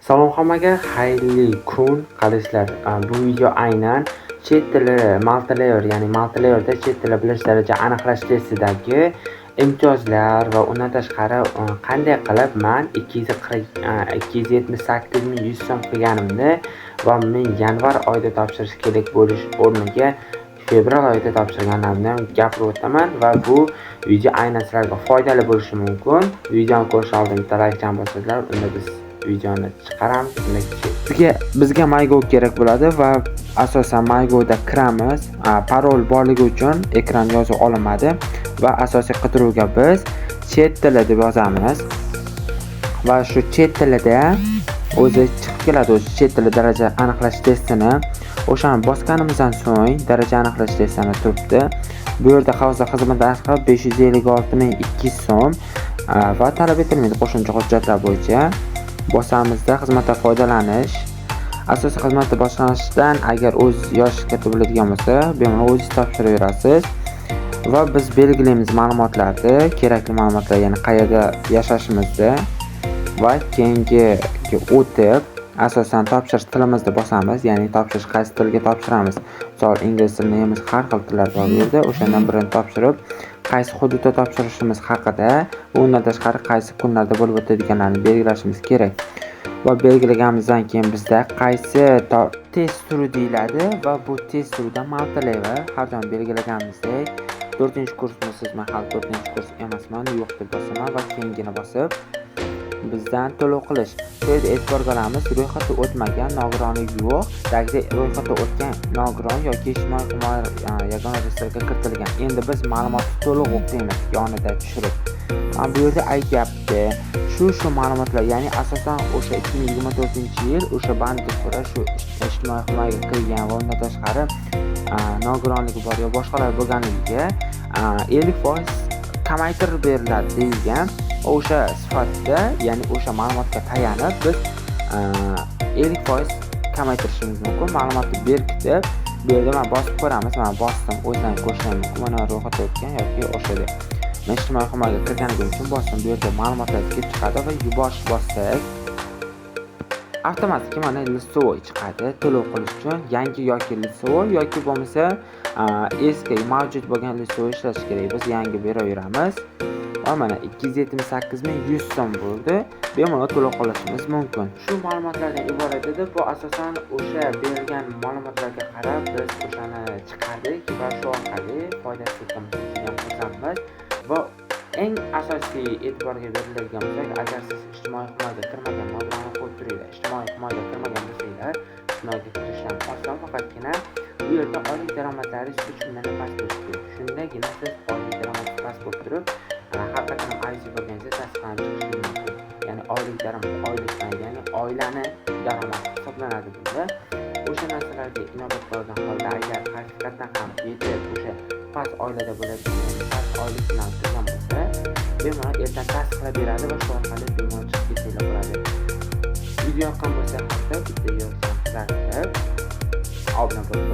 Salom hammaga, xayrli kun qilishlar. Bu video aynan chet tili multilayer, ya'ni multilayerda chet tili bilish daraja aniqlash testidagi imtiyozlar va undan tashqari qanday qilib men 278.100 so'm qilganimni va men yanvar oyida topshirish kerak bo'lish o'rniga fevral oyida topshirganimni gapirib o'taman va bu video aynan sizlarga foydali bo'lishi mumkin. Videoni ko'rish oldin bitta like bosinglar, unda biz videoni chiqaramiz. Bizga MyGo kerak bo'ladi va asosan MyGo'da kiramiz. Parol borligi uchun ekran yozuv olinmadi va asosiy qidiruvga biz chet tili deb yozamiz va shu chet tilida o'zi chiqib keladi. O'zi chet tili daraja aniqlash testini o'shani bosganimizdan so'ng daraja aniqlash testini turibdi. Bu yerda havza xizmat narxi 556.200 so'm va talab etilmaydi qo'shimcha hujjatlar bo'yicha. Bosamizda xizmatdan foydalanish. Asosiy xizmatni boshlanishdan agar o'z yosh katta bo'ladigan bo'lsa, bemalol o'zingiz topshiraverasiz va biz belgilaymiz ma'lumotlarni, kerakli ma'lumotlar, ya'ni qayerda yashashimizni va keyingi o'tib asosan topshirish tilimizni bosamiz, ya'ni topshirish qaysi tilga topshiramiz. Misol ingliz tili, nemis, har xil tillar bor bu yerda. O'shandan birini topshirib, qaysi hududda topshirishimiz haqida va undan tashqari qaysi kunlarda bo'lib o'tadiganlarni belgilashimiz kerak. Va belgilaganimizdan keyin bizda qaysi test turi deyiladi va bu test turida multilayer har doim belgilaganimizdek 4-kursmisiz, men hali 4-kurs emasman, yo'q deb bosaman va keyingini bosib bizdan to'lov qilish. Bu yerda e'tiborga olamiz, ro'yxatga o'tmagan, nogironligi yo'q, tagida ro'yxatga o'tgan nogiron yoki ijtimoiy himoya yagona reyestrga kiritilgan. Endi biz ma'lumotni to'liq o'qiymiz yonida tushirib. Bu yerda aytyapti, shu ma'lumotlar, ya'ni asosan o'sha 2024-yil o'sha bandga ko'ra shu ijtimoiy himoyaga kirgan va undan tashqari nogironligi bor yo boshqalar bo'lganligiga 50% kamaytirib beriladi deyilgan. O'sha sifatda, ya'ni o'sha ma'lumotga tayanib biz 50% kamaytirishimiz mumkin. Ma'lumotni berkitib, bu yerda men bosib ko'ramiz. Men bosdim, o'zdan ko'rishim mumkin. Mana ro'yxatga o'tgan yoki o'shada. Men ijtimoiy himoyaga kirganim uchun bosdim. Bu yerda ma'lumotlar kelib chiqadi va yuborish bossak, avtomatik mana listovoy chiqadi. To'lov qilish uchun yangi yoki listovoy yoki bo'lmasa eski mavjud bo'lgan listovoy ishlash kerak. Biz yangi beraveramiz. Va mana 278.100 so'm bo'ldi. Bemalol to'lov qilishimiz mumkin. Shu ma'lumotlardan iborat edi. Bu asosan o'sha berilgan ma'lumotlarga qarab biz o'shani chiqardik va shu orqali foydasiz xursandmiz. Va eng asosiy e'tiborga beriladigan bo'lsa, agar siz ijtimoiy himoyaga kirmagan mablag'ni qo'yib turinglar, ijtimoiy himoyaga kirmagan bo'lsanglar, ijtimoiy kirishdan oson, faqatgina bu yerda oylik daromadlaringiz 3 milliondan past bo'lishi kerak. Shundagina siz oylik daromad past bo'lib turib, haqiqatan ariza berganingizda tasdiqlanib chiqishi mumkin. Ya'ni oylik daromad, ya'ni oilani daromadi hisoblanadi bunda. O'sha narsalarga inobatga olgan holda agar haqiqatan ham yetib o'sha past oilada bo'ladigan, past oylik bilan turgan bo'lsa, bemalol ertaga tasdiqlab beradi va shu orqali bemalol chiqib ketinglar bo'ladi. Video yoqqan bo'lsa, bitta yo'l obuna bo'lib